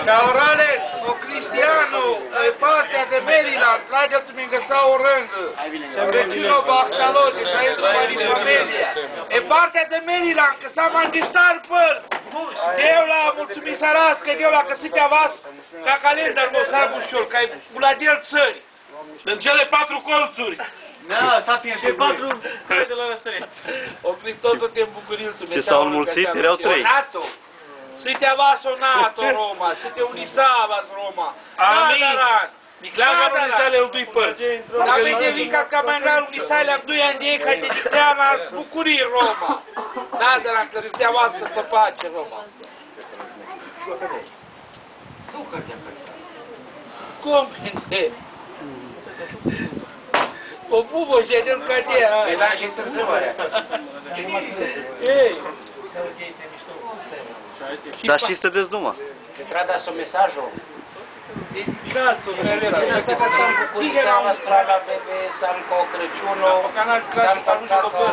Sau Rales, o Cristiano, e partea de Maryland, trageți-mi îngăsa o rângă. Recino Bactalone, trăiesc din familia. E partea de Maryland, că s-a mai înghistat păr. Deu la mulțumit sărască, deu la căsitea vas, ca calendar măsar bușor, ca e buladel țări. În cele 4 colțuri. Da, s-a fie și 4 de la răstărie. O Cristosul te bucuriu tu. Ce s-au înmulțit? Erau 3. Să te avasonato Roma, să te unisavas Roma. Amin. Miclaga unisale au doi părți. Dar vede vinca ca mai rar unisale au 2 ani de ei, ca te diteana bucurii Roma. Da, dar că să te avasă să pace Roma. Cum vede? O bubo și de-l cadea. E la și întârzăvarea. Ei! Dar știți să vedeți numai. Te tradas un mesajul. Dedicați-o, Asta că s-am bucurit seama strala bebe, s-am cu Crăciunul, s-am cu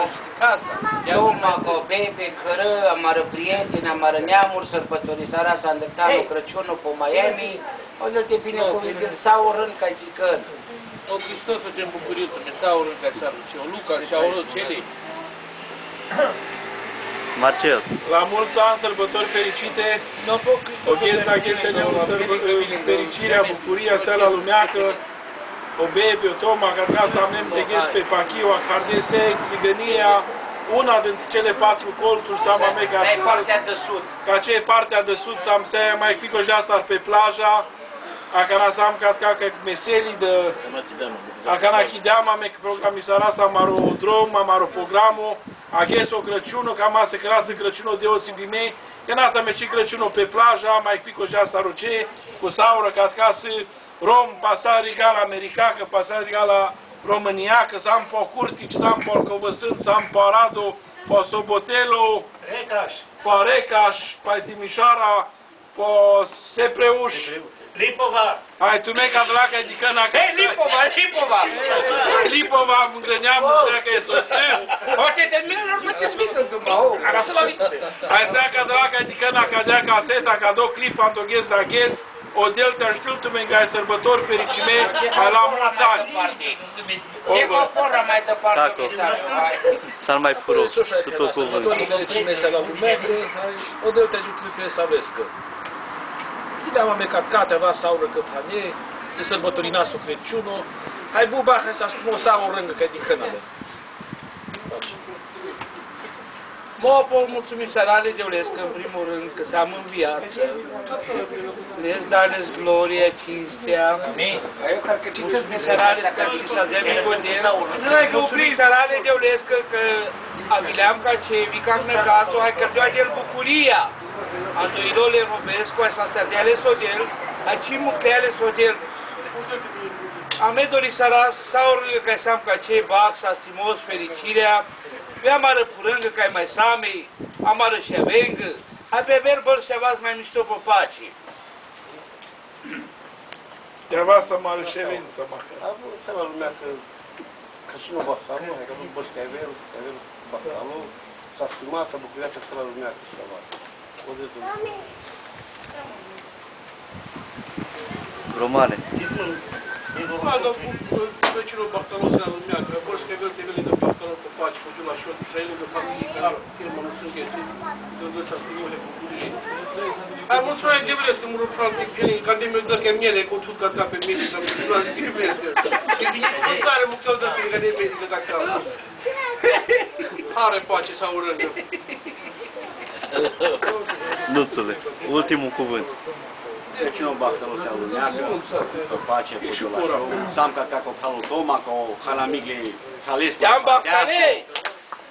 Iuma, cu bebe, cără, amară prieteni, amară neamuri, sărbătorii seara s-a îndreptat cu Crăciunul pe Miami, o să te binecuvântăm sau rând ca zicând. O Hristos să te bucuriu, să ne stau rând ca să o Luca și a o Cele. Marcel. La mulți ani, sărbători fericite, o gheza gheseneu, fericirea, bucuria, seara lumeacă, o bebe, o toma, că ca să amem de ghes pe pachiu, acardese, țigănia, una dintre cele 4 colțuri, să am amega. Asta e partea de sud. Ca ce e partea de sud, să am seia mai fico și asta pe plaja, acana să am ca meselii de... Acana chideam, ame programisara să amaro drum, amaro programul, aghes o Crăciunul, cam asta crasă Crăciunul deosebit mei, că n-asta merge Crăciunul pe plaja, mai fico și asta roce, cu saură, ca să rom, pasar egal america, că pasar egal România, că să am pe Curtici, să am pe Orcovăsânt, să am pe Aradu, pe Sobotelu, pe Recaș, pe Timișoara, pe Sepreuș, Lipova! Hai, tu mei ca dracă, adică n-a... Hei, Lipova, Lipova! Lipova, mă gândeam, nu știa că e sosit. Poate termină, nu mă te smită, dumnezeu. Acasă la vită. Hai, stea ca dracă, adică n-a cadea caseta, ca două clip, antoghez la ghez, o delta știu tu mei, ca sărbători fericime, ai la mulți ani. E cu o poră mai departe. S-ar mai fură, să tot cuvânt. Sărbătorii fericime la lumeacă, o delta jucului pe Savescă. Ideam amecat cate, avea saură că pane, de sărbătorii nasul Crăciunul, hai buba, hai să spun o sau o rângă, că e din cănale. Mă pot mulțumi sărale de ulesc, în primul rând, că s-am în viață. Les danes gloria, cinstea. Eu cred că Mulțumim sărale, că și să dea mi godel. Mulțumim sărale de ulesc, că avileam ca ce vicac năcasul, hai că doar el bucuria. Andoilole Robescu, ai să de sodel, aici mucleale sodel. Ame dori saras, saurile ca să am ca ce baxa, stimos, fericirea. Veam ară purângă ca mai samei, am ară și avengă. Hai pe verbăl și avați mai mișto pe pace. Ceva să mă arășevin, să mă... Am vrut să la lumea că și nu Bacalul, că nu poți că ai Bacalul, s-a stimat, s-a bucurat să la lumea că și-a luat. Romane. Guarda, Crăciunul Bacalul se la lumea, că vor să te veli de Bacalul pe pace, cu la șot, și ai lângă familie, care firmă nu sunt ghese, că duce a stimule bucurie. Hai, mulțumesc, Devilesc, că mă rog frantic, ca de mi-o dă că miele, cu țut ca pe mine, să mă duc la Devilesc. E bine, cu care mă chel dă ca de mine, că dacă am. Are pace sau rândă. Nuțule, ultimul cuvânt. Crăciunul Bacalul se alunează, pe pace, cu Giulașou, Samca cu Halu Toma, cu Halamigli Halescu, Iam Bacalei!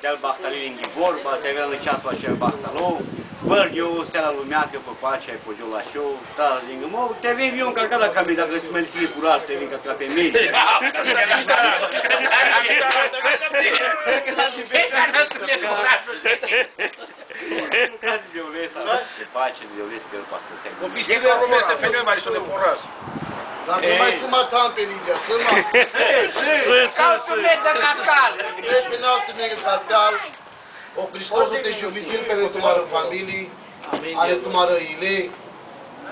Del Bacalei în vorba, te vei în ceasul acel Bacalou, Vărghiu, se la lumeacă, pe pace, cu Giulașou, da, lângă mă, te vei viu încărcat la camii, dacă îți mai ții curat, te vei încărcat pe mine. Se face violesc pe el pasă. Copiii de romeste pe noi mai să le poras. Dar nu mai sunt tante Lidia, sunt mai. Cauturile de cascal! Pe înaltă mega cascal, o Hristosul te jubitil pentru mare familie, ale tumărăile,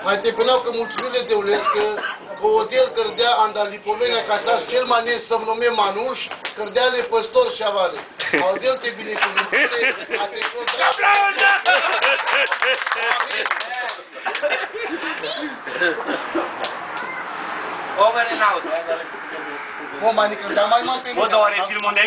mai te peneau că mulțumile de ulesc, că odel cărdea andalipomenea ca să cel mai nes să-mi nume Manuș, cărdeale păstor și avare. Odel te binecuvântule, a te contra... Over and out. Mă, mai ne cântea mai mult pe mine. Bă, dar oare filmul de